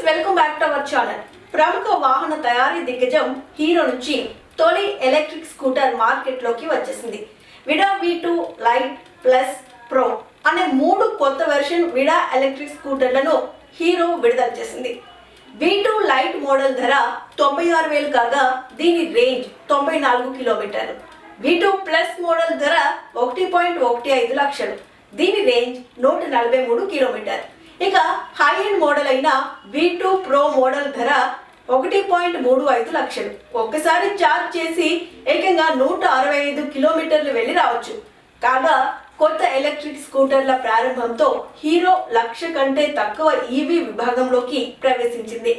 Welcome back to our channel. ప్రముఖ వాహన తయారీ దిగ్గజం హీరో నుంచి తొలి ఎలక్ట్రిక్ స్కూటర్ మార్కెట్లోకి వచ్చేసింది. విడా V2 లైట్ ప్లస్ ప్రో అనే 3 కొత్త వెర్షన్ విడా ఎలక్ట్రిక్ స్కూటర్లను హీరో విడుదల చేసింది. V2 లైట్ మోడల్ ధర 96,000 కాగా దీని రేంజ్ 94 కిలోమీటర్లు. V2 ప్లస్ మోడల్ ధర 1.15 లక్షలు, దీని రేంజ్ 143 కిలోమీటర్. ఇక హై ఎండ్ మోడల్ అయిన V2 ప్రో మోడల్ ధర 1.35 లక్షలు. ఒక్కసారి ఛార్జ్ చేసి ఏకంగా 165 కిలోమీటర్లు వెళ్ళి రావచ్చు. కాగా కొత్త ఎలక్ట్రిక్ స్కూటర్ల ప్రారంభంతో హీరో 1,00,000 కంటే తక్కువ ఈవీ విభాగంలోకి ప్రవేశించింది.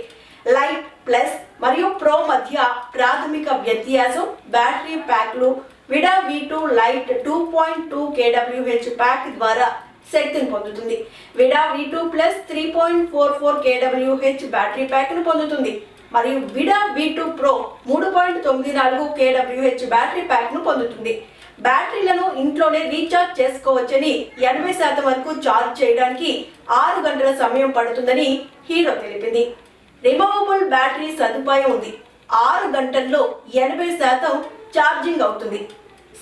లైట్ ప్లస్ మరియు ప్రో మధ్య ప్రాథమిక వ్యత్యాసం బ్యాటరీ ప్యాక్లు. Vida V2 lite 2.2 kWh pack ద్వారా శక్తిని పొందుతుంది. Vida V2 plus 3.44 kWh battery pack ను పొందుతుంది మరియు Vida V2 pro 3.94 kWh battery pack ను పొందుతుంది. బ్యాటరీలను ఇంట్లోనే రీఛార్జ్ చేసుకోవచ్చని, 80% వరకు ఛార్జ్ చేయడానికి 6 గంటల సమయం పడుతుందని హీరో తెలిపింది. రిమూవబుల్ బ్యాటరీ సదుపాయం ఉంది. 6 గంటల్లో 80% ఛార్జింగ్ అవుతుంది.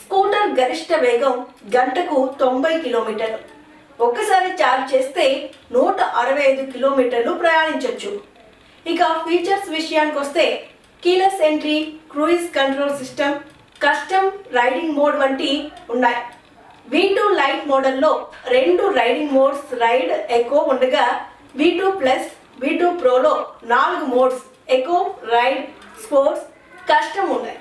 స్కూటర్ గరిష్ట వేగం గంటకు 90 కిలోమీటర్లు. ఒక్కసారి ఛార్జ్ చేస్తే 165 కిలోమీటర్లు ప్రయాణించవచ్చు. ఇక ఫీచర్స్ విషయానికి వస్తే keyless entry, cruise control system, custom riding mode వంటి ఉన్నాయి. V2 లైట్ మోడల్లో 2 రైడింగ్ మోడ్స్ రైడ్, ఎకో ఉండగా V2 ప్లస్ V2 ప్రోలో 4 modes eco, ride, sports, custom ఉన్నాయి.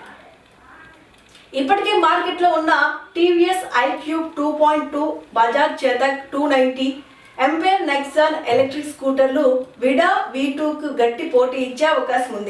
ఇప్పటికే మార్కెట్లో ఉన్న TVS iQube 2.2, Bajaj Chetak 290, Ampere Nexon electric స్కూటర్లు విడా V2కు గట్టి పోటీ ఇచ్చే అవకాశం ఉంది.